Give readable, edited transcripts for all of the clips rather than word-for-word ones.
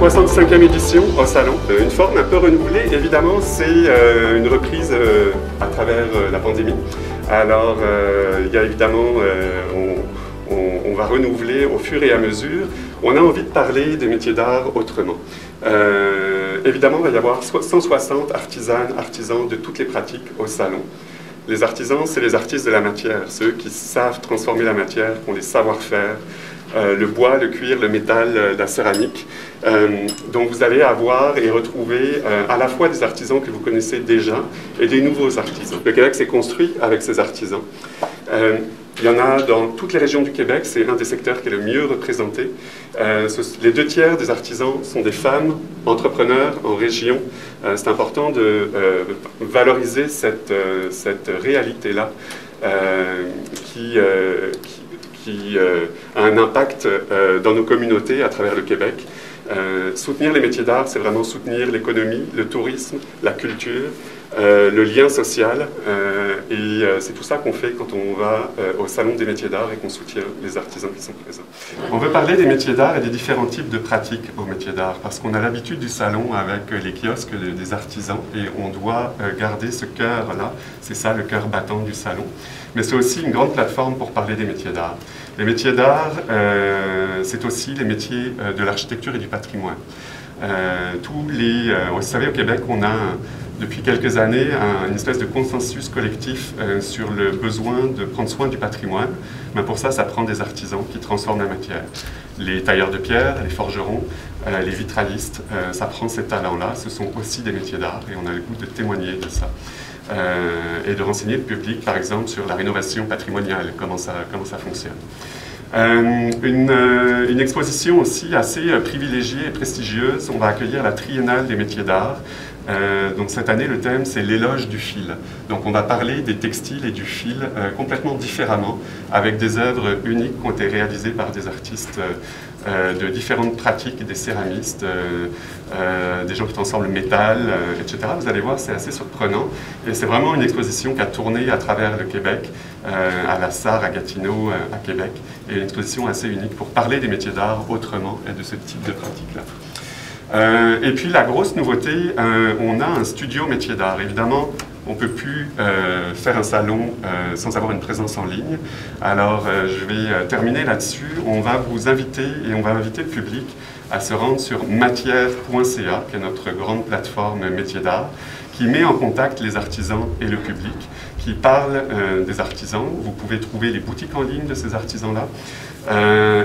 65e édition au Salon. Une forme un peu renouvelée, évidemment, c'est une reprise à travers la pandémie. Alors, il y a évidemment, on va renouveler au fur et à mesure. On a envie de parler des métiers d'art autrement. Évidemment, il va y avoir 160 artisanes, artisans de toutes les pratiques au Salon. Les artisans, c'est les artistes de la matière, ceux qui savent transformer la matière, qui ont les savoir-faire, le bois, le cuir, le métal, la céramique. Donc vous allez avoir et retrouver à la fois des artisans que vous connaissez déjà et des nouveaux artisans. Le Québec s'est construit avec ces artisans. Il y en a dans toutes les régions du Québec, c'est un des secteurs qui est le mieux représenté. Les 2/3 des artisans sont des femmes entrepreneurs en région. C'est important de valoriser cette réalité-là qui a un impact dans nos communautés à travers le Québec. Soutenir les métiers d'art, c'est vraiment soutenir l'économie, le tourisme, la culture, le lien social. Et c'est tout ça qu'on fait quand on va au Salon des métiers d'art et qu'on soutient les artisans qui sont présents. On veut parler des métiers d'art et des différents types de pratiques aux métiers d'art parce qu'on a l'habitude du salon avec les kiosques des artisans et on doit garder ce cœur-là. C'est ça le cœur battant du salon. Mais c'est aussi une grande plateforme pour parler des métiers d'art. Les métiers d'art, c'est aussi les métiers de l'architecture et du patrimoine. Vous savez, au Québec, on a depuis quelques années une espèce de consensus collectif sur le besoin de prendre soin du patrimoine. Mais pour ça, ça prend des artisans qui transforment la matière. Les tailleurs de pierre, les forgerons, les vitralistes, ça prend ces talents-là. Ce sont aussi des métiers d'art et on a le goût de témoigner de ça. Et de renseigner le public, par exemple, sur la rénovation patrimoniale, comment ça fonctionne. Une exposition aussi assez privilégiée et prestigieuse. On va accueillir la Triennale des métiers d'art. Donc cette année, le thème, c'est l'éloge du fil. Donc on va parler des textiles et du fil complètement différemment, avec des œuvres uniques qui ont été réalisées par des artistes de différentes pratiques, des céramistes, des gens qui transforment le métal, etc. Vous allez voir, c'est assez surprenant. Et c'est vraiment une exposition qui a tourné à travers le Québec, à la SAR, à Gatineau, à Québec. Et une exposition assez unique pour parler des métiers d'art autrement et de ce type de pratique-là. Et puis la grosse nouveauté, on a un studio métier d'art. Évidemment, on ne peut plus faire un salon sans avoir une présence en ligne. Alors je vais terminer là-dessus. On va vous inviter et on va inviter le public à se rendre sur matière.ca, qui est notre grande plateforme métier d'art, qui met en contact les artisans et le public, qui parle des artisans. Vous pouvez trouver les boutiques en ligne de ces artisans-là.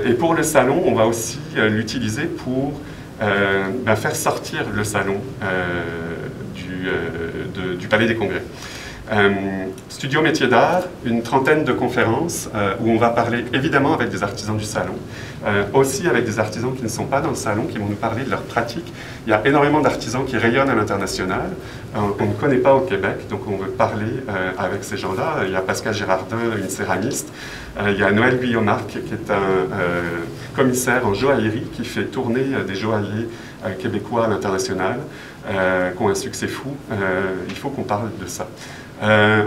Et pour le salon, on va aussi l'utiliser pour faire sortir le salon du Palais des Congrès. Studio métier d'art, une trentaine de conférences où on va parler évidemment avec des artisans du salon, aussi avec des artisans qui ne sont pas dans le salon, qui vont nous parler de leur pratique. Il y a énormément d'artisans qui rayonnent à l'international, qu'on ne connaît pas au Québec, donc on veut parler avec ces gens-là. Il y a Pascal Girardin, une céramiste, il y a Noël Guillaumarc, qui est un commissaire en joaillerie, qui fait tourner des joailliers québécois à l'international, qui ont un succès fou. Il faut qu'on parle de ça.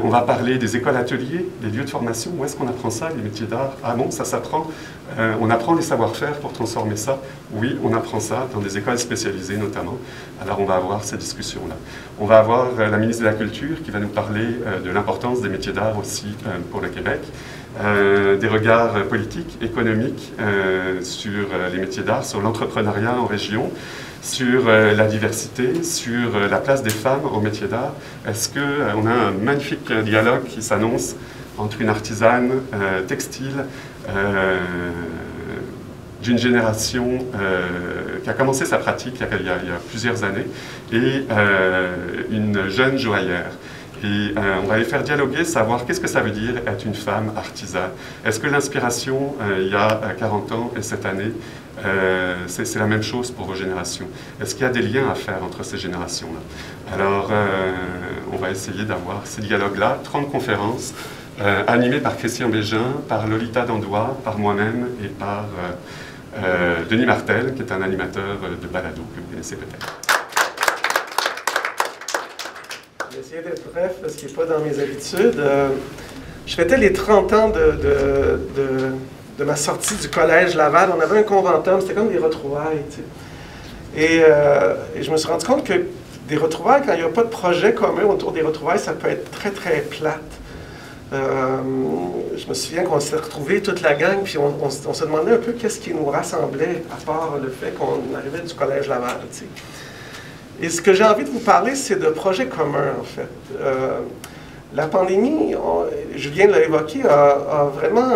On va parler des écoles ateliers, des lieux de formation. Où est-ce qu'on apprend ça, les métiers d'art? Ah bon, ça s'apprend. On apprend les savoir-faire pour transformer ça. Oui, on apprend ça dans des écoles spécialisées notamment. Alors on va avoir ces discussions-là. On va avoir la ministre de la Culture qui va nous parler de l'importance des métiers d'art aussi pour le Québec. Des regards politiques, économiques sur les métiers d'art, sur l'entrepreneuriat en région, sur la diversité, sur la place des femmes en métier d'art. Est-ce qu'on a un magnifique dialogue qui s'annonce entre une artisane textile d'une génération qui a commencé sa pratique il y a plusieurs années et une jeune joaillère. Et on va les faire dialoguer, savoir qu'est-ce que ça veut dire être une femme artisane. Est-ce que l'inspiration, il y a 40 ans et cette année, c'est la même chose pour vos générations? Est-ce qu'il y a des liens à faire entre ces générations-là? Alors, on va essayer d'avoir ces dialogues-là, 30 conférences, animées par Christian Bégin, par Lolita Dandois, par moi-même et par Denis Martel, qui est un animateur de balado que vous connaissez peut-être. Je vais essayer d'être bref parce qu'il n'est pas dans mes habitudes. Je fêtais les 30 ans de ma sortie du collège Laval. On avait un conventum, c'était comme des retrouvailles. Tu sais. Et je me suis rendu compte que des retrouvailles, quand il n'y a pas de projet commun autour des retrouvailles, ça peut être très, très plate. Je me souviens qu'on s'est retrouvés toute la gang, puis on se demandait un peu qu'est-ce qui nous rassemblait, à part le fait qu'on arrivait du Collège Laval. T'sais. Et ce que j'ai envie de vous parler, c'est de projets communs, en fait. La pandémie, Julien l'a évoqué, a vraiment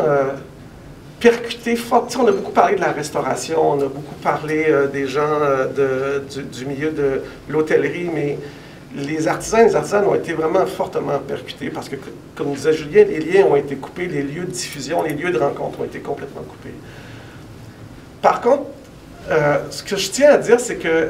percuté fort. On a beaucoup parlé de la restauration, on a beaucoup parlé des gens du milieu de l'hôtellerie, mais les artisans et les artisanes ont été vraiment fortement percutés parce que, comme disait Julien, les liens ont été coupés, les lieux de diffusion, les lieux de rencontre ont été complètement coupés. Par contre, ce que je tiens à dire, c'est que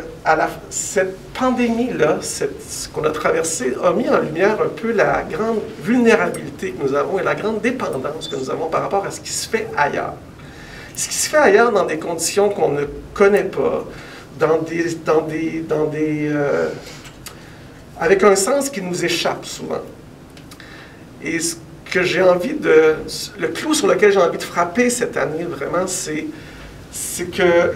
cette pandémie-là, ce qu'on a traversé, a mis en lumière un peu la grande vulnérabilité que nous avons et la grande dépendance que nous avons par rapport à ce qui se fait ailleurs. Ce qui se fait ailleurs dans des conditions qu'on ne connaît pas, avec un sens qui nous échappe souvent. Et ce que j'ai envie le clou sur lequel j'ai envie de frapper cette année, vraiment, c'est que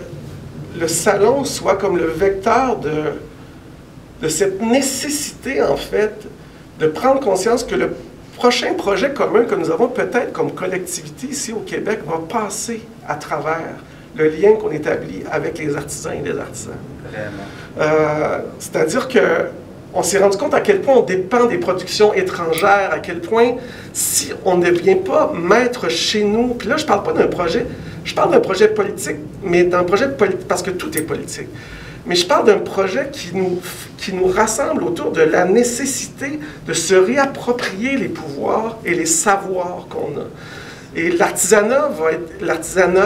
le salon soit comme le vecteur de cette nécessité, en fait, de prendre conscience que le prochain projet commun que nous avons peut-être comme collectivité ici au Québec va passer à travers le lien qu'on établit avec les artisans et les artisans. C'est-à-dire qu'on s'est rendu compte à quel point on dépend des productions étrangères, à quel point si on ne vient pas mettre chez nous, puis là je ne parle pas d'un projet, je parle d'un projet politique, mais d'un projet politique, parce que tout est politique. Mais je parle d'un projet qui nous rassemble autour de la nécessité de se réapproprier les pouvoirs et les savoirs qu'on a. Et l'artisanat,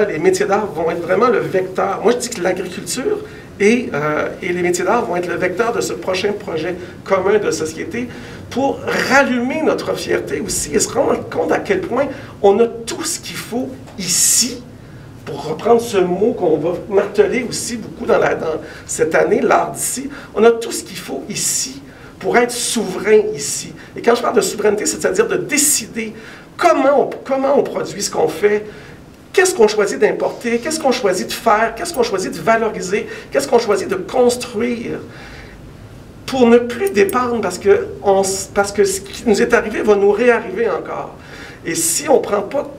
les métiers d'art vont être vraiment le vecteur. Moi, je dis que l'agriculture et les métiers d'art vont être le vecteur de ce prochain projet commun de société pour rallumer notre fierté aussi et se rendre compte à quel point on a tout ce qu'il faut ici, pour reprendre ce mot qu'on va marteler aussi beaucoup dans cette année, l'art d'ici, on a tout ce qu'il faut ici pour être souverain ici. Et quand je parle de souveraineté, c'est-à-dire de décider comment on produit ce qu'on fait, qu'est-ce qu'on choisit d'importer, qu'est-ce qu'on choisit de faire, qu'est-ce qu'on choisit de valoriser, qu'est-ce qu'on choisit de construire, pour ne plus dépendre, parce que ce qui nous est arrivé va nous réarriver encore. Et si on ne prend pas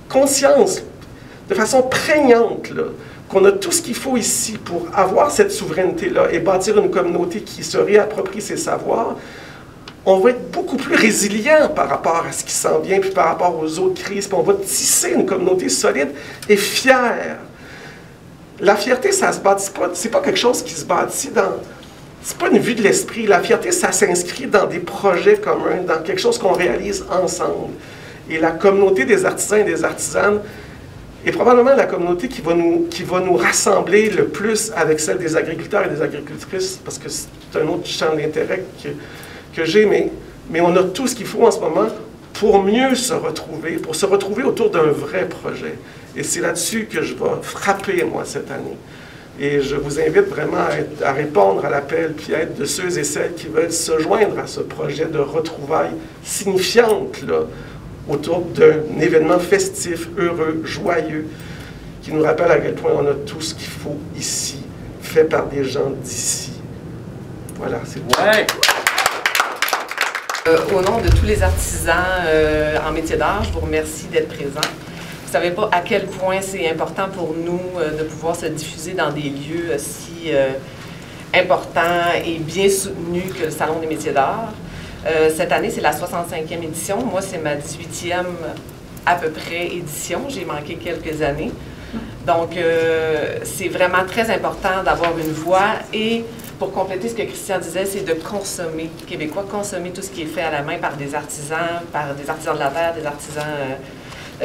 conscience de façon prégnante, qu'on a tout ce qu'il faut ici pour avoir cette souveraineté-là et bâtir une communauté qui se réapproprie ses savoirs, on va être beaucoup plus résilient par rapport à ce qui s'en vient, puis par rapport aux autres crises, puis on va tisser une communauté solide et fière. La fierté, ça se bâtit pas, c'est pas quelque chose qui se bâtit dans... C'est pas une vue de l'esprit. La fierté, ça s'inscrit dans des projets communs, dans quelque chose qu'on réalise ensemble. Et la communauté des artisans et des artisanes est probablement la communauté qui va nous rassembler le plus avec celle des agriculteurs et des agricultrices, parce que c'est un autre champ d'intérêt que j'ai, mais on a tout ce qu'il faut en ce moment pour mieux se retrouver autour d'un vrai projet. Et c'est là-dessus que je vais frapper, moi, cette année. Et je vous invite vraiment à répondre à l'appel, puis à être de ceux et celles qui veulent se joindre à ce projet de retrouvailles signifiantes, là, autour d'un événement festif, heureux, joyeux, qui nous rappelle à quel point on a tout ce qu'il faut ici, fait par des gens d'ici. Voilà, c'est tout. Ouais. Au nom de tous les artisans en métier d'art, je vous remercie d'être présents. Vous ne savez pas à quel point c'est important pour nous de pouvoir se diffuser dans des lieux si importants et bien soutenus que le Salon des métiers d'art. Cette année, c'est la 65e édition. Moi, c'est ma 18e à peu près édition. J'ai manqué quelques années. Donc, c'est vraiment très important d'avoir une voix. Et pour compléter ce que Christian disait, c'est de consommer, québécois, consommer tout ce qui est fait à la main par des artisans de la terre, des artisans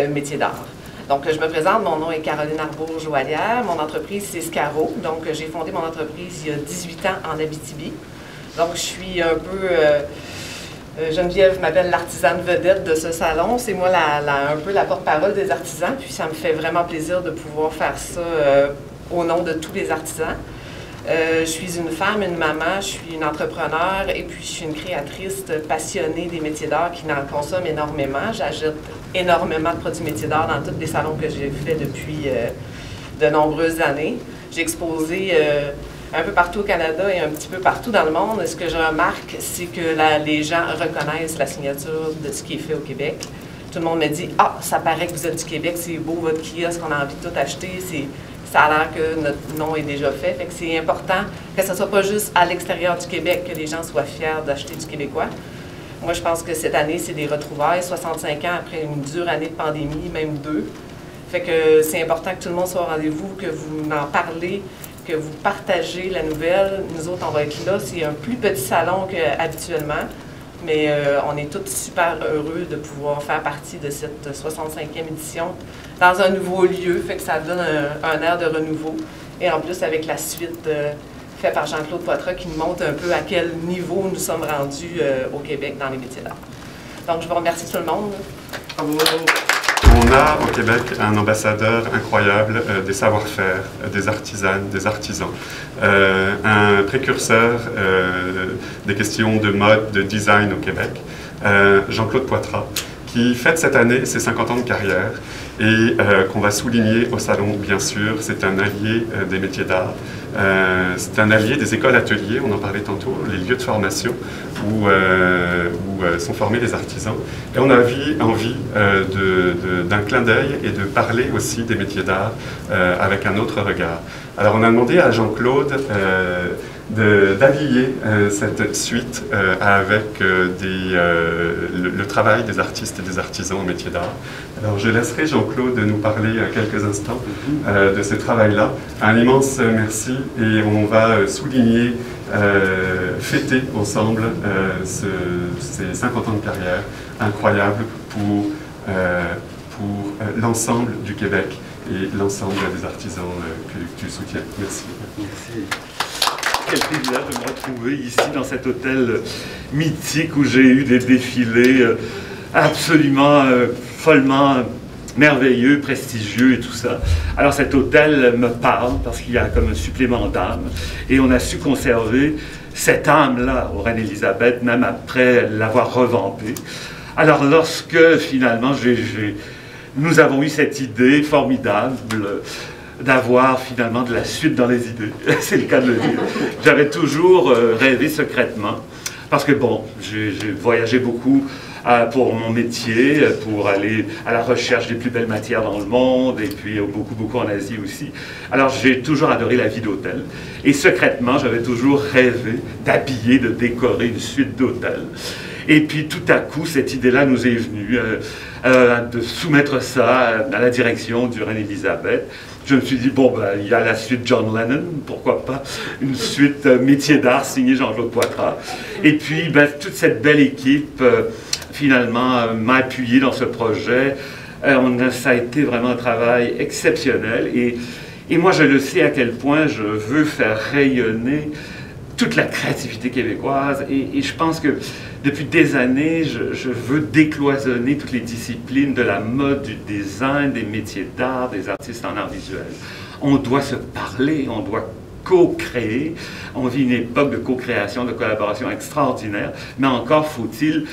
métiers d'art. Donc, je me présente, mon nom est Caroline Arbour-Joalière. Mon entreprise, c'est Scaro. Donc, j'ai fondé mon entreprise il y a 18 ans en Abitibi. Donc, je suis un peu... Geneviève m'appelle l'artisane vedette de ce salon. C'est moi un peu la porte-parole des artisans, puis ça me fait vraiment plaisir de pouvoir faire ça au nom de tous les artisans. Je suis une femme, une maman, je suis une entrepreneur et puis je suis une créatrice passionnée des métiers d'art qui en consomme énormément. J'achète énormément de produits métiers d'art dans tous les salons que j'ai fait depuis de nombreuses années. j'ai exposé un peu partout au Canada et un petit peu partout dans le monde. Et ce que je remarque, c'est que les gens reconnaissent la signature de ce qui est fait au Québec. Tout le monde me dit « Ah, ça paraît que vous êtes du Québec, c'est beau votre kiosque, on a envie de tout acheter. » Ça a l'air que notre nom est déjà fait. Fait que c'est important que ce ne soit pas juste à l'extérieur du Québec que les gens soient fiers d'acheter du québécois. Moi, je pense que cette année, c'est des retrouvailles, 65 ans après une dure année de pandémie, même 2. Fait que c'est important que tout le monde soit au rendez-vous, que vous en parlez, que vous partagez la nouvelle. Nous autres, on va être là. C'est un plus petit salon qu'habituellement, mais on est tous super heureux de pouvoir faire partie de cette 65e édition dans un nouveau lieu. Fait que ça donne un air de renouveau. Et en plus, avec la suite faite par Jean-Claude Poitras qui nous montre un peu à quel niveau nous sommes rendus au Québec dans les métiers d'art. Donc, je vous remercie tout le monde. Bravo. On a au Québec un ambassadeur incroyable des savoir-faire, des artisanes, des artisans, un précurseur des questions de mode, de design au Québec, Jean-Claude Poitras, qui fête cette année ses 50 ans de carrière et qu'on va souligner au salon, bien sûr. C'est un allié des métiers d'art, c'est un allié des écoles-ateliers, on en parlait tantôt, les lieux de formation où sont formés les artisans. Et on a envie d'un clin d'œil et de parler aussi des métiers d'art avec un autre regard. Alors on a demandé à Jean-Claude d'habiller cette suite avec le travail des artistes et des artisans en métier d'art. Alors je laisserai Jean-Claude nous parler quelques instants de ce travail-là. Un immense merci et on va souligner, fêter ensemble ces 50 ans de carrière incroyables pour l'ensemble du Québec et l'ensemble des artisans que tu soutiens. Merci. Merci. Quel privilège de me retrouver ici dans cet hôtel mythique où j'ai eu des défilés absolument follement merveilleux, prestigieux et tout ça. Alors cet hôtel me parle parce qu'il y a comme un supplément d'âme et on a su conserver cette âme-là au Reine-Élisabeth même après l'avoir revampée. Alors lorsque finalement nous avons eu cette idée formidable d'avoir finalement de la suite dans les idées, c'est le cas de le dire. J'avais toujours rêvé secrètement, parce que bon, j'ai voyagé beaucoup pour mon métier, pour aller à la recherche des plus belles matières dans le monde, et puis beaucoup en Asie aussi. Alors j'ai toujours adoré la vie d'hôtel, et secrètement, j'avais toujours rêvé d'habiller, de décorer une suite d'hôtels. Et puis tout à coup, cette idée-là nous est venue, de soumettre ça à la direction du Reine-Élisabeth. Je me suis dit, bon, ben, il y a la suite John Lennon, pourquoi pas, une suite métier d'art signée Jean-Claude Poitras. Et puis, ben, toute cette belle équipe, finalement, m'a appuyé dans ce projet. Ça a été vraiment un travail exceptionnel. Et moi, je le sais à quel point je veux faire rayonner toute la créativité québécoise. Et je pense que depuis des années, je veux décloisonner toutes les disciplines de la mode, du design, des métiers d'art, des artistes en art visuel. On doit se parler, on doit co-créer. On vit une époque de co-création, de collaboration extraordinaire, mais encore faut-il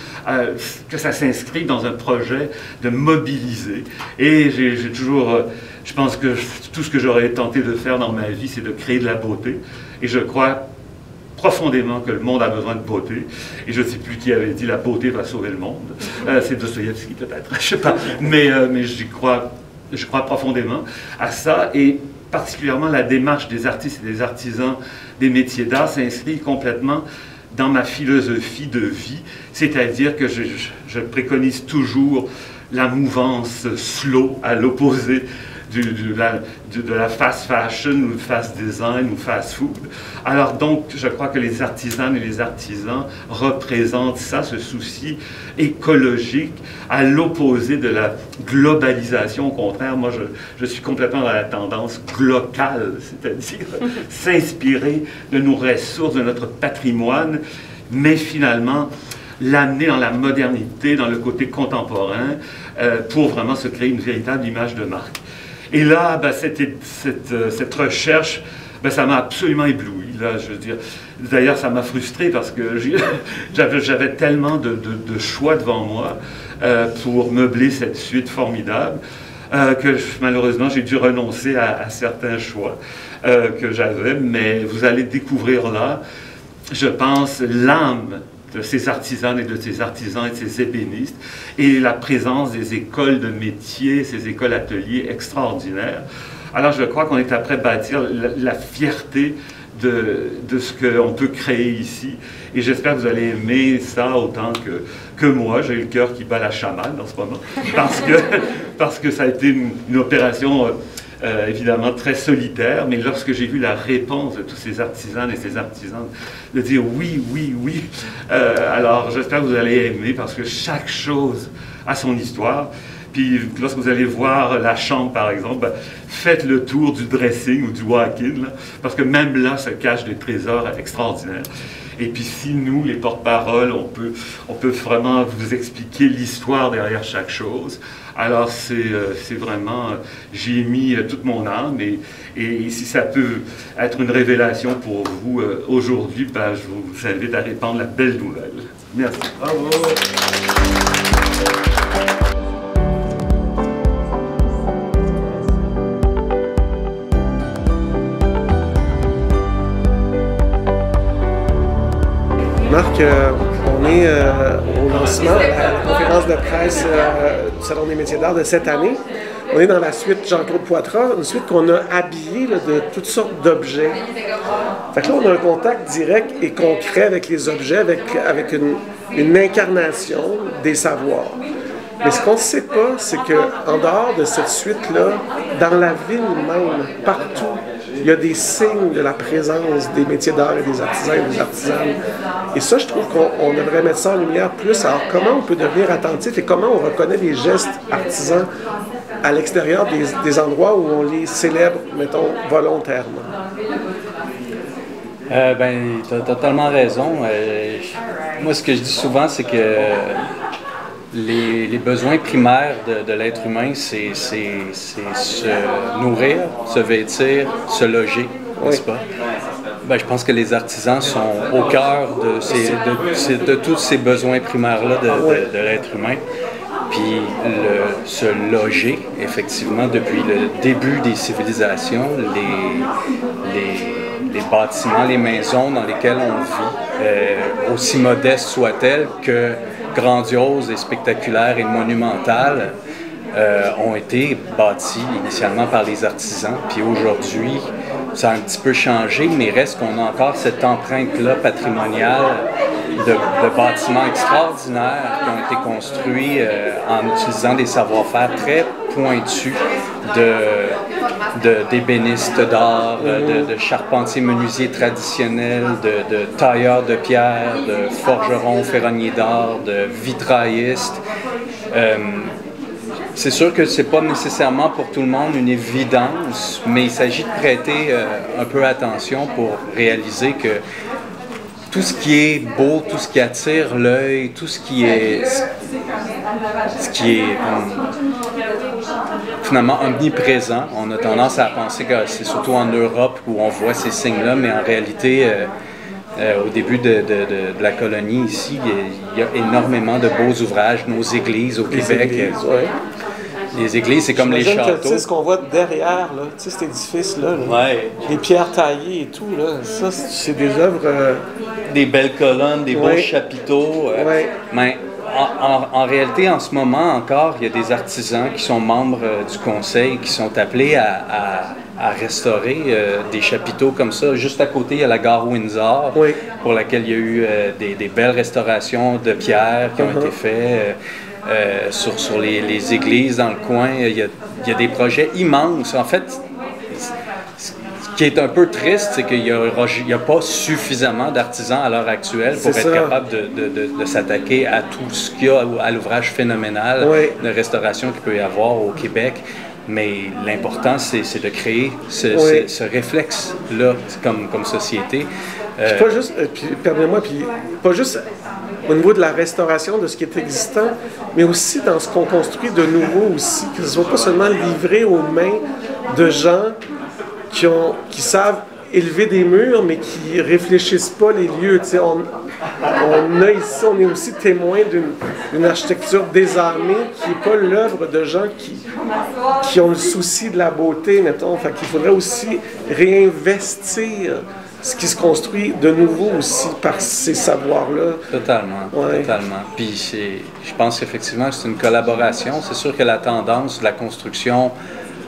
que ça s'inscrive dans un projet de mobiliser. Et j'ai toujours, je pense que tout ce que j'aurais tenté de faire dans ma vie, c'est de créer de la beauté. Et je crois profondément que le monde a besoin de beauté. Et je ne sais plus qui avait dit « la beauté va sauver le monde ». C'est Dostoïevski peut-être, je ne sais pas. Mais je crois profondément à ça. Et particulièrement la démarche des artistes et des artisans des métiers d'art s'inscrit complètement dans ma philosophie de vie. C'est-à-dire que je préconise toujours la mouvance slow à l'opposé de la fast fashion ou le fast design ou fast food. Alors donc, je crois que les artisanes et les artisans représentent ça, ce souci écologique, à l'opposé de la globalisation. Au contraire, moi, je suis complètement dans la tendance glocale, c'est-à-dire s'inspirer de nos ressources, de notre patrimoine, mais finalement l'amener dans la modernité, dans le côté contemporain, pour vraiment se créer une véritable image de marque. Et là, ben, cette recherche, ben, ça m'a absolument ébloui. Là, je veux dire, d'ailleurs, ça m'a frustré parce que j'avais tellement de choix devant moi pour meubler cette suite formidable. malheureusement j'ai dû renoncer à certains choix que j'avais, mais vous allez découvrir là, je pense, l'âme de ces artisanes et de ces artisans et de ces ébénistes, et la présence des écoles de métiers, ces écoles ateliers extraordinaires. Alors je crois qu'on est après bâtir la fierté de ce qu'on peut créer ici, et j'espère que vous allez aimer ça autant que moi. J'ai le cœur qui bat la chamade en ce moment, parce que ça a été une opération évidemment très solitaire, mais lorsque j'ai vu la réponse de tous ces artisans et ces artisanes, de dire oui, oui, oui, alors j'espère que vous allez aimer, parce que chaque chose a son histoire. Puis lorsque vous allez voir la chambre, par exemple, faites le tour du dressing ou du walk-in, parce que même là se cachent des trésors extraordinaires. Et puis si nous, les porte-paroles, on peut vraiment vous expliquer l'histoire derrière chaque chose. Alors c'est vraiment, j'y ai mis toute mon âme, et si ça peut être une révélation pour vous aujourd'hui, ben, je vous invite à répandre la belle nouvelle. Merci. Bravo. Marc, on est au lancement, à la conférence de presse du Salon des métiers d'art de cette année. On est dans la suite Jean-Claude Poitras, une suite qu'on a habillée là, de toutes sortes d'objets. Fait que là, on a un contact direct et concret avec les objets, avec une incarnation des savoirs. Mais ce qu'on ne sait pas, c'est qu'en dehors de cette suite-là, dans la ville même, partout, il y a des signes de la présence des métiers d'art et des artisans et des artisanes. Et ça, je trouve qu'on devrait mettre ça en lumière plus. Alors, comment on peut devenir attentif et comment on reconnaît les gestes artisans à l'extérieur des endroits où on les célèbre, mettons, volontairement? Ben, tu as totalement raison. Moi, ce que je dis souvent, c'est que les besoins primaires de l'être humain, c'est se nourrir, se vêtir, se loger, n'est-ce pas? Ben, je pense que les artisans sont au cœur de tous ces besoins primaires-là de l'être humain. Puis se loger, effectivement, depuis le début des civilisations, les bâtiments, les maisons dans lesquelles on vit, aussi modestes soient-elles que grandioses et spectaculaires et monumentales, ont été bâtis initialement par les artisans. Puis aujourd'hui, ça a un petit peu changé, mais reste qu'on a encore cette empreinte-là patrimoniale de bâtiments extraordinaires qui ont été construits en utilisant des savoir-faire très pointus d'ébénistes d'art, de charpentiers menuisiers traditionnels, de tailleurs de pierre, de forgerons ferronniers d'art, de vitraillistes. C'est sûr que c'est pas nécessairement pour tout le monde une évidence, mais il s'agit de prêter un peu attention pour réaliser que tout ce qui est beau, tout ce qui attire l'œil, tout ce qui est finalement omniprésent. On a tendance à penser que c'est surtout en Europe où on voit ces signes-là, mais en réalité, au début de la colonie ici, il y a énormément de beaux ouvrages, nos églises au Québec. Les églises, c'est comme les châteaux. Tu sais ce qu'on voit derrière, là, tu sais, cet édifice-là, ouais. Les pierres taillées et tout, là, ça, c'est des œuvres... Des belles colonnes, des beaux chapiteaux. Ouais. Mais en réalité, en ce moment encore, il y a des artisans qui sont membres du conseil, qui sont appelés à restaurer des chapiteaux comme ça. Juste à côté, il y a la gare Windsor, pour laquelle il y a eu des belles restaurations de pierre qui ont été faites. Sur les églises dans le coin, il y a des projets immenses. En fait, ce qui est un peu triste, c'est qu'il n'y a pas suffisamment d'artisans à l'heure actuelle pour être capable de s'attaquer à tout ce qu'il y a à l'ouvrage phénoménal de restauration qu'il peut y avoir au Québec. Mais l'important, c'est de créer ce réflexe-là comme société. Pas juste, permets-moi, pas juste au niveau de la restauration de ce qui est existant, mais aussi dans ce qu'on construit de nouveau aussi, que ce ne soit pas seulement livré aux mains de gens qui savent élever des murs, mais qui réfléchissent pas les lieux. on est aussi témoin d'une architecture désarmée qui n'est pas l'œuvre de gens qui ont le souci de la beauté, mettons. Fait qu'il faudrait aussi réinvestir ce qui se construit de nouveau aussi par ces savoirs-là. Totalement, ouais. Totalement. Puis je pense qu'effectivement, c'est une collaboration. C'est sûr que la tendance de la construction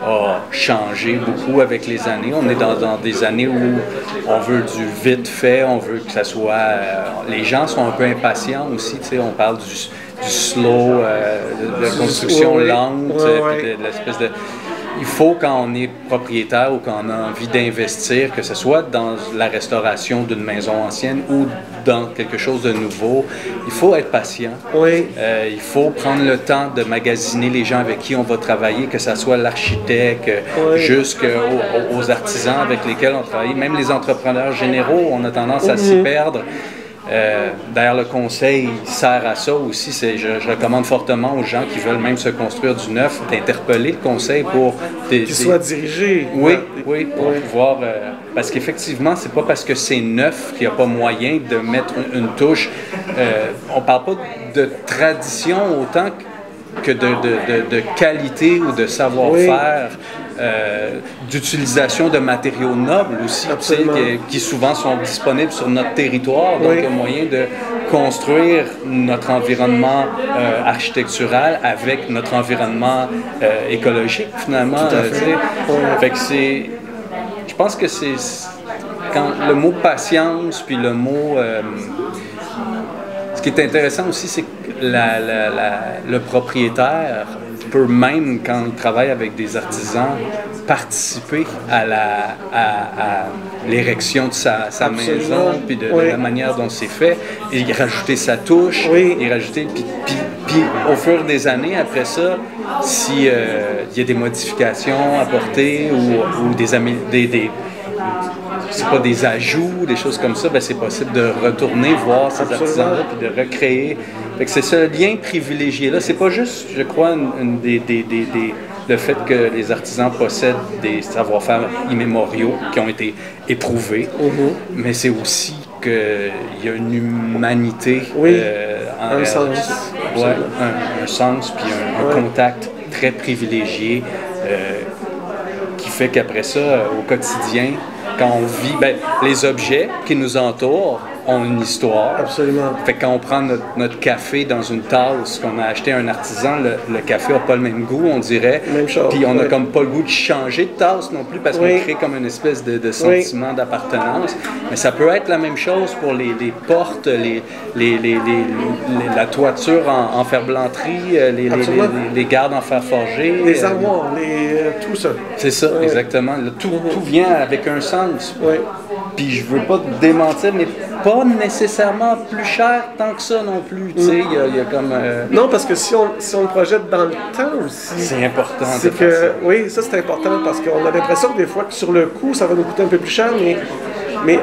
a changé beaucoup avec les années. On est dans des années où on veut du vite fait, on veut que ça soit... les gens sont un peu impatients aussi, tu sais, on parle du slow, de la construction lente, puis de l'espèce de... Il faut, quand on est propriétaire ou quand on a envie d'investir, que ce soit dans la restauration d'une maison ancienne ou dans quelque chose de nouveau, il faut être patient. Oui. Il faut prendre le temps de magasiner les gens avec qui on va travailler, que ce soit l'architecte, jusqu'aux artisans avec lesquels on travaille. Même les entrepreneurs généraux, on a tendance à s'y perdre. D'ailleurs, le conseil sert à ça aussi. Je recommande fortement aux gens qui veulent même se construire du neuf d'interpeller le conseil pour... Qu'il soit dirigé. Oui, pour pouvoir... parce qu'effectivement, c'est pas parce que c'est neuf qu'il n'y a pas moyen de mettre une touche. On parle pas de tradition autant que de qualité ou de savoir-faire. D'utilisation de matériaux nobles aussi, qui souvent sont disponibles sur notre territoire. Donc, il y a moyen de construire notre environnement architectural avec notre environnement écologique, finalement. Fait que je pense que c'est... Quand le mot patience, puis le mot... ce qui est intéressant aussi, c'est que le propriétaire peut même, quand il travaille avec des artisans, participer à l'érection de sa maison, puis de la manière dont c'est fait, et y rajouter sa touche, et rajouter, puis au fur des années, après ça, s'il y a des modifications apportées ou des ajouts, des choses comme ça, ben c'est possible de retourner voir ces artisans-là puis de recréer. Fait que c'est ce lien privilégié-là. C'est pas juste, je crois, le fait que les artisans possèdent des savoir-faire immémoriaux qui ont été éprouvés, mais c'est aussi qu'il y a une humanité, un sens. Un sens, puis un contact très privilégié qui fait qu'après ça, au quotidien, quand on vit, les objets qui nous entourent ont une histoire. Absolument. Fait que quand on prend notre café dans une tasse qu'on a acheté à un artisan, le café n'a pas le même goût, on dirait. Même chose. Puis on n'a comme pas le goût de changer de tasse non plus parce qu'on crée comme une espèce de sentiment d'appartenance. Mais ça peut être la même chose pour les portes, la toiture en fer-blanterie, les gardes en fer forgé. Les armoires, tout ça. C'est ça, exactement. Tout vient avec un sens. Puis je veux pas te démentir, mais pas nécessairement plus cher tant que ça non plus. Tu sais, il y a comme... Non, parce que si on le projette dans le temps aussi... C'est important. Oui, ça c'est important parce qu'on a l'impression que des fois que sur le coup, ça va nous coûter un peu plus cher, mais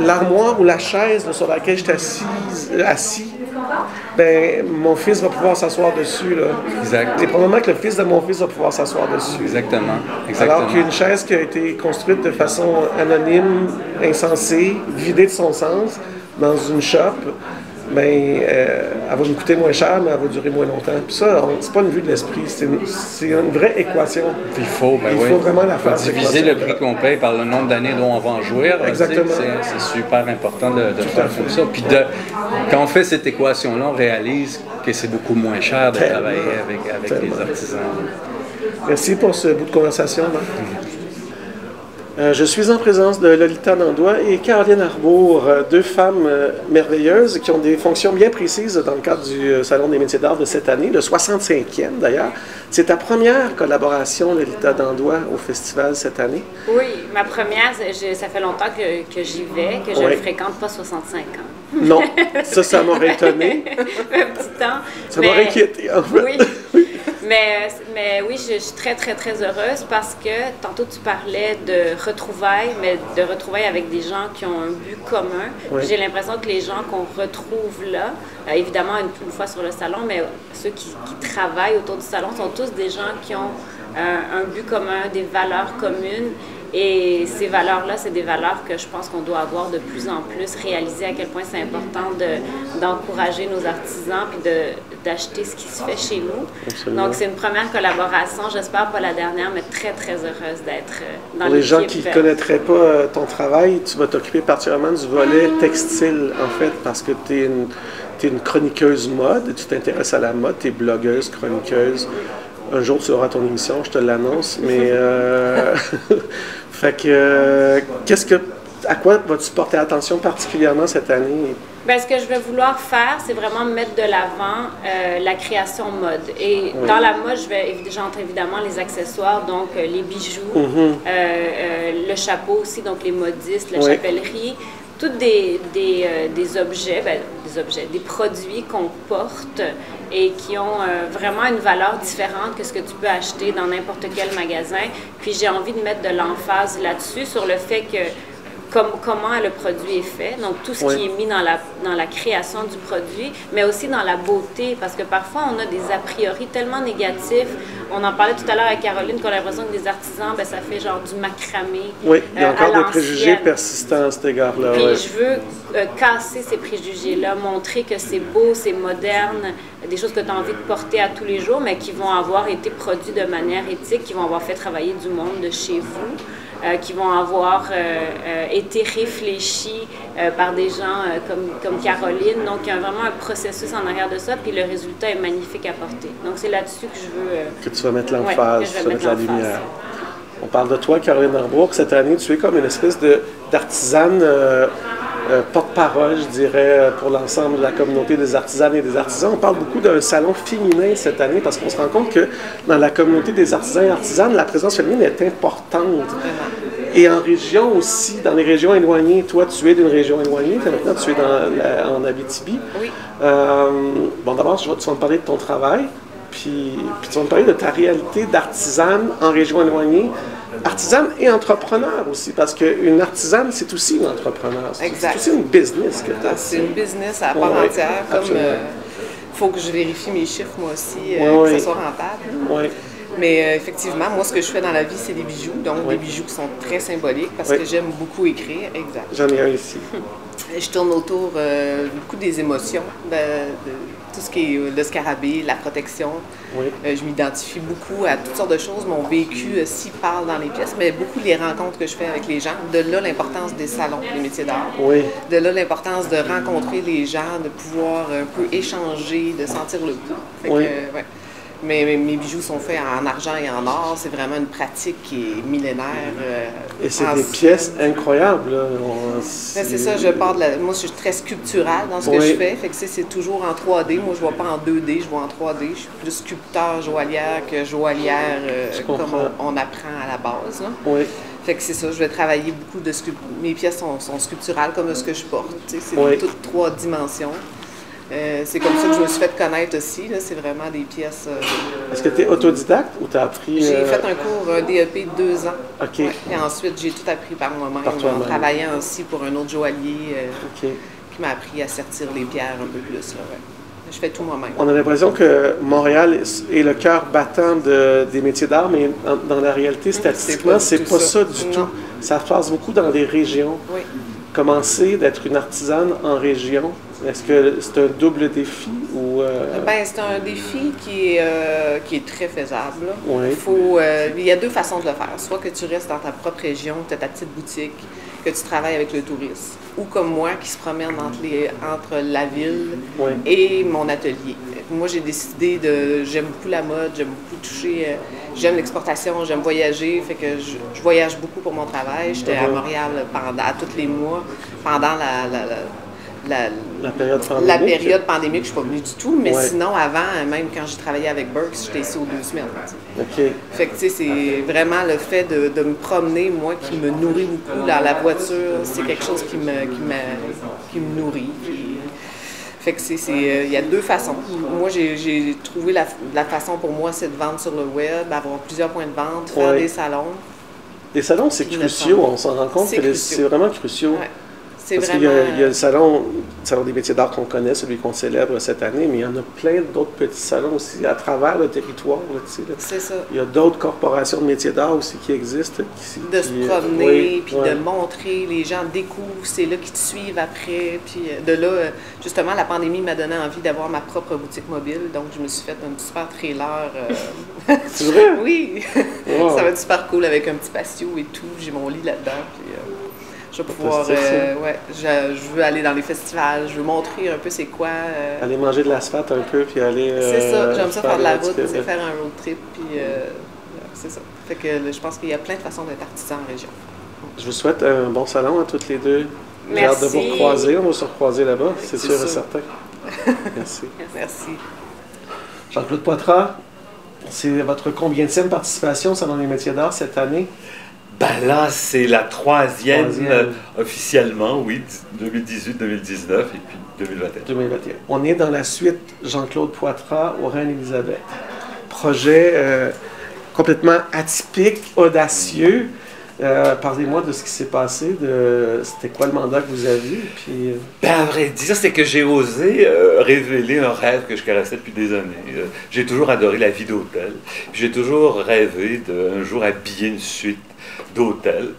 l'armoire ou la chaise là, sur laquelle je suis assis, ben, mon fils va pouvoir s'asseoir dessus. Là. Exact. Et probablement que le fils de mon fils va pouvoir s'asseoir dessus. Exactement. Alors qu'une chaise qui a été construite de façon anonyme, insensée, vidée de son sens, dans une shop, ben, elle va nous coûter moins cher, mais elle va durer moins longtemps. Puis ça, c'est pas une vue de l'esprit, c'est une vraie équation. Il faut vraiment la faire. Diviser le prix qu'on paye par le nombre d'années dont on va en jouir. Exactement. C'est super important de faire comme ça. Puis quand on fait cette équation-là, on réalise que c'est beaucoup moins cher de travailler avec les artisans. Merci pour ce bout de conversation. Je suis en présence de Lolita Nandois et Caroline Arbour, deux femmes merveilleuses qui ont des fonctions bien précises dans le cadre du Salon des métiers d'art de cette année, le 65e d'ailleurs. C'est ta première collaboration, Lolita Nandois, au festival cette année? Oui, ma première, ça fait longtemps que j'y vais, que je ne fréquente pas 65 ans. Non, ça m'aurait étonné. Un petit temps. Ça m'aurait inquiété, en fait. Oui. Mais oui, je suis très, très, très heureuse parce que tantôt tu parlais de retrouvailles, mais de retrouvailles avec des gens qui ont un but commun. Oui. J'ai l'impression que les gens qu'on retrouve là, évidemment une fois sur le salon, mais ceux qui travaillent autour du salon sont tous des gens qui ont un but commun, des valeurs communes Et ces valeurs-là, c'est des valeurs que je pense qu'on doit avoir de plus en plus, réaliser à quel point c'est important d'encourager nos artisans puis d'acheter ce qui se fait chez nous. Absolument. Donc, c'est une première collaboration, j'espère pas la dernière, mais très, très heureuse d'être dans l'équipe. Pour les gens qui ne connaîtraient pas ton travail, tu vas t'occuper particulièrement du volet textile, en fait, parce que tu es une chroniqueuse mode, tu t'intéresses à la mode, tu es blogueuse, chroniqueuse. Un jour, tu auras ton émission, je te l'annonce, mais... fait que... à quoi vas-tu porter attention particulièrement cette année? Bien, ce que je vais vouloir faire, c'est vraiment mettre de l'avant la création mode. Et dans la mode, j'entre évidemment les accessoires, donc les bijoux, le chapeau aussi, donc les modistes, la chapellerie, tous des objets, des produits qu'on porte et qui ont vraiment une valeur différente que ce que tu peux acheter dans n'importe quel magasin. Puis j'ai envie de mettre de l'emphase là-dessus, sur le fait que comment le produit est fait, donc tout ce qui est mis dans la création du produit, mais aussi dans la beauté, parce que parfois on a des a priori tellement négatifs. On en parlait tout à l'heure avec Caroline, qu'on a l'impression que des artisans, ben, ça fait genre du macramé. Oui, il y a encore des préjugés persistants à cet égard-là. Puis je veux casser ces préjugés-là, montrer que c'est beau, c'est moderne, des choses que tu as envie de porter à tous les jours, mais qui vont avoir été produits de manière éthique, qui vont avoir fait travailler du monde de chez vous. Qui vont avoir été réfléchis par des gens comme Caroline. Donc, il y a vraiment un processus en arrière de ça, puis le résultat est magnifique à porter. Donc, c'est là-dessus que je veux... que tu vas mettre l'emphase, que tu vas mettre la lumière. On parle de toi, Caroline Arbour. Cette année, tu es comme une espèce d'artisane porte-parole, je dirais, pour l'ensemble de la communauté des artisanes et des artisans. On parle beaucoup d'un salon féminin cette année parce qu'on se rend compte que dans la communauté des artisans et artisanes, la présence féminine est importante. Et en région aussi, dans les régions éloignées, toi, tu es d'une région éloignée, maintenant tu es en Abitibi. Oui. Bon, d'abord, tu vas me parler de ton travail, puis tu vas me parler de ta réalité d'artisane en région éloignée. Artisane et entrepreneur aussi, parce qu'une artisane, c'est aussi une entrepreneur. C'est aussi une business que tu as. C'est une business à part entière. Comme il faut que je vérifie mes chiffres, moi aussi, que ça soit rentable. Oui. Mais effectivement, moi, ce que je fais dans la vie, c'est des bijoux. Donc, des bijoux qui sont très symboliques parce que j'aime beaucoup écrire. Exact. J'en ai un ici. Je tourne autour beaucoup des émotions, de tout ce qui est le scarabée, la protection. Oui. Je m'identifie beaucoup à toutes sortes de choses. Mon vécu s'y parle dans les pièces, mais beaucoup les rencontres que je fais avec les gens. De là, l'importance des salons, des métiers d'art. Oui. De là, l'importance de rencontrer les gens, de pouvoir un peu échanger, de sentir le pouls. Fait que, ouais. Mais mes bijoux sont faits en argent et en or. C'est vraiment une pratique qui est millénaire. Et c'est des pièces incroyables. Là. C'est ça, je pars de la... Moi, je suis très sculpturale dans ce que je fais. Fait que c'est toujours en 3D. Moi, je ne vois pas en 2D, je vois en 3D. Je suis plus sculpteur joaillière que joaillière comme on apprend à la base. Là. Oui. Fait que c'est ça, je vais travailler beaucoup de Mes pièces sont sculpturales comme ce que je porte. C'est toutes 3 dimensions. C'est comme ça que je me suis fait connaître aussi. C'est vraiment des pièces... Est-ce que tu es autodidacte ou tu as appris... J'ai fait un cours DEP de 2 ans. OK. Ouais. Et ensuite, j'ai tout appris par moi-même. En travaillant aussi pour un autre joaillier qui m'a appris à sertir les pierres un peu plus. Là, ouais. Je fais tout moi-même. On a l'impression que Montréal est le cœur battant des métiers d'art, mais dans la réalité, statistiquement, c'est pas ça du tout. Ça se passe beaucoup dans les régions. Oui. Commencer d'être une artisane en région, est-ce que c'est un double défi ou... Ben, c'est un défi qui est très faisable. Oui. Il y a 2 façons de le faire. Soit que tu restes dans ta propre région, tu as ta petite boutique, que tu travailles avec le tourisme, ou comme moi qui se promène entre la ville et mon atelier. Moi, j'ai décidé j'aime beaucoup la mode, j'aime beaucoup toucher, j'aime l'exportation, j'aime voyager, fait que je voyage beaucoup pour mon travail. J'étais à Montréal à tous les mois pendant la période pandémique. La période pandémique, je ne suis pas venue du tout, mais sinon, avant, même quand j'ai travaillé avec Burks, j'étais ici aux 2 semaines. OK. Fait que, tu sais, c'est vraiment le fait de me promener, moi, qui me nourrit beaucoup. Dans la voiture, c'est quelque chose qui me nourrit. Fait que il y a 2 façons. Moi, j'ai trouvé la façon pour moi, c'est de vendre sur le web, avoir plusieurs points de vente, faire des salons. Les salons, c'est crucial. On s'en rend compte que c'est vraiment crucial. Ouais. C'est Parce vraiment... qu'il y a le salon des métiers d'art qu'on connaît, celui qu'on célèbre cette année, mais il y en a plein d'autres petits salons aussi à travers le territoire. Là, tu sais, là. C'est ça. Il y a d'autres corporations de métiers d'art aussi qui existent. De se promener, oui, puis ouais. de montrer, les gens découvrent, c'est là qu'ils te suivent après. Puis de là, justement, la pandémie m'a donné envie d'avoir ma propre boutique mobile, donc je me suis fait un super trailer. C'est vrai? Oui! Wow. Ça va être super cool avec un petit patio et tout. J'ai mon lit là-dedans, puis je vais pouvoir... ouais, je veux aller dans les festivals, je veux montrer un peu c'est quoi... Aller manger de l'asphalte un peu, puis aller... c'est ça, j'aime ça faire de la route, c'est c'est faire un road trip, puis c'est ça. Fait que je pense qu'il y a plein de façons d'être artisan en région. Je vous souhaite un bon salon à toutes les deux. J'ai hâte de vous Merci. recroiser, on va se recroiser là-bas, c'est sûr et sûr. certain. Merci. Merci. Jean-Claude Poitras, c'est votre combienième participation au Salon des métiers d'art cette année? Ben là, c'est la troisième. Troisième. Officiellement, oui, 2018, 2019 et puis 2021. 2021. On est dans la suite Jean-Claude Poitras au Reine-Élisabeth. Projet complètement atypique, audacieux. Parlez-moi de ce qui s'est passé, c'était quoi le mandat que vous aviez, puis... Ben, à vrai dire, c'est que j'ai osé révéler un rêve que je caressais depuis des années. J'ai toujours adoré la vie d'hôtel. J'ai toujours rêvé d'un jour habiller une suite d'hôtel.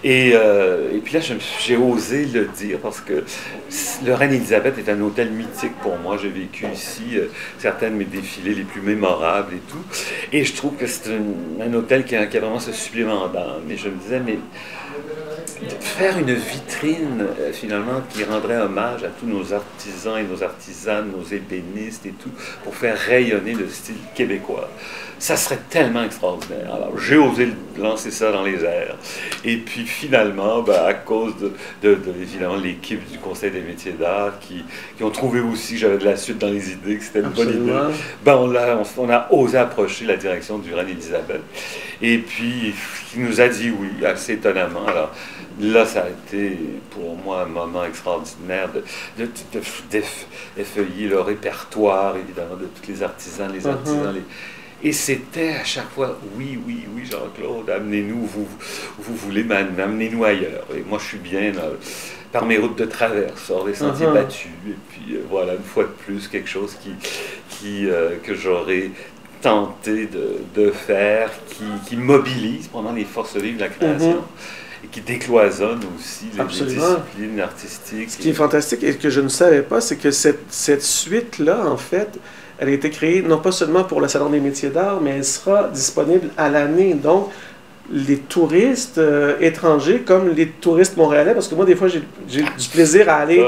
Et puis là, j'ai osé le dire parce que le Reine-Élisabeth est un hôtel mythique pour moi. J'ai vécu ici certains de mes défilés les plus mémorables et tout. Et je trouve que c'est un hôtel qui a vraiment ce supplément d'âme. Et je me disais, mais faire une vitrine, finalement, qui rendrait hommage à tous nos artisans et nos artisanes, nos ébénistes et tout, pour faire rayonner le style québécois. Ça serait tellement extraordinaire. Alors, j'ai osé lancer ça dans les airs. Et puis, finalement, ben, à cause évidemment, l'équipe du Conseil des métiers d'art qui ont trouvé aussi que j'avais de la suite dans les idées, que c'était une bonne idée, ben, on a osé approcher la direction du Reine-Élisabeth. Et puis, il nous a dit oui, assez étonnamment. Alors, là, ça a été pour moi un moment extraordinaire d'effeuiller le répertoire, évidemment, de tous les artisans, les artisans, Et c'était à chaque fois, oui, Jean-Claude, amenez-nous, vous voulez, amenez-nous ailleurs. Et moi, je suis bien par mes routes de traverse, hors des sentiers battus. Et puis, voilà, une fois de plus, quelque chose que j'aurais tenté de faire, qui mobilise pendant les forces vives de la création. Et qui décloisonne aussi les disciplines artistiques. Ce qui est fantastique et que je ne savais pas, c'est que cette suite-là, en fait, elle a été créée non pas seulement pour le Salon des métiers d'art, mais elle sera disponible à l'année. Donc, les touristes étrangers comme les touristes montréalais, parce que moi, des fois, j'ai du plaisir à aller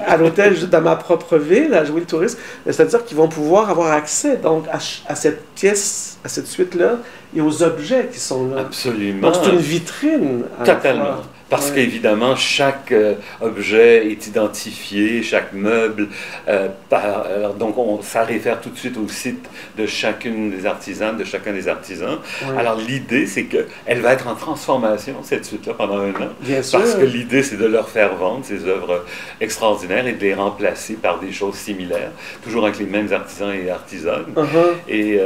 à l'hôtel dans ma propre ville, à jouer le touriste. C'est-à-dire qu'ils vont pouvoir avoir accès donc, à cette pièce, à cette suite-là, et aux objets qui sont là. Absolument. Donc, c'est une vitrine. Totalement. Parce qu'évidemment, chaque objet est identifié, chaque meuble. Donc, ça réfère tout de suite au site de chacune des artisanes, de chacun des artisans. Alors, l'idée, c'est qu'elle va être en transformation, cette suite-là, pendant un an. Bien sûr. Parce que l'idée, c'est de leur faire vendre ces œuvres extraordinaires et de les remplacer par des choses similaires, toujours avec les mêmes artisans et artisanes. Et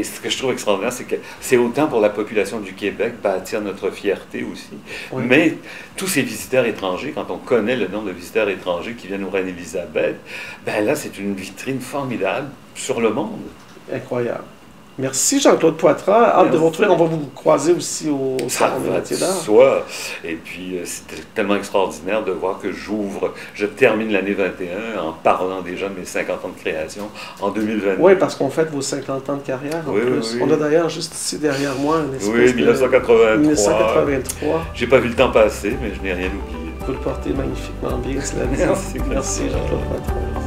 ce que je trouve extraordinaire, c'est que c'est autant pour la population du Québec bâtir notre fierté aussi, mais tous ces visiteurs étrangers, quand on connaît le nombre de visiteurs étrangers qui viennent au Reine-Élisabeth, ben là, c'est une vitrine formidable sur le monde. Incroyable. Merci Jean-Claude Poitras. Hâte de vous retrouver. On va vous croiser aussi au Salon des métiers d'art. Soit. Et puis, c'était tellement extraordinaire de voir que je termine l'année 21 en parlant déjà de mes 50 ans de création en 2022. Oui, parce qu'on fête vos 50 ans de carrière en plus. On a d'ailleurs juste ici derrière moi une espèce 1983. 1983. J'ai pas vu le temps passer, mais je n'ai rien oublié. Vous le portez magnifiquement bien, cela dit. Merci. Merci Jean-Claude Poitras.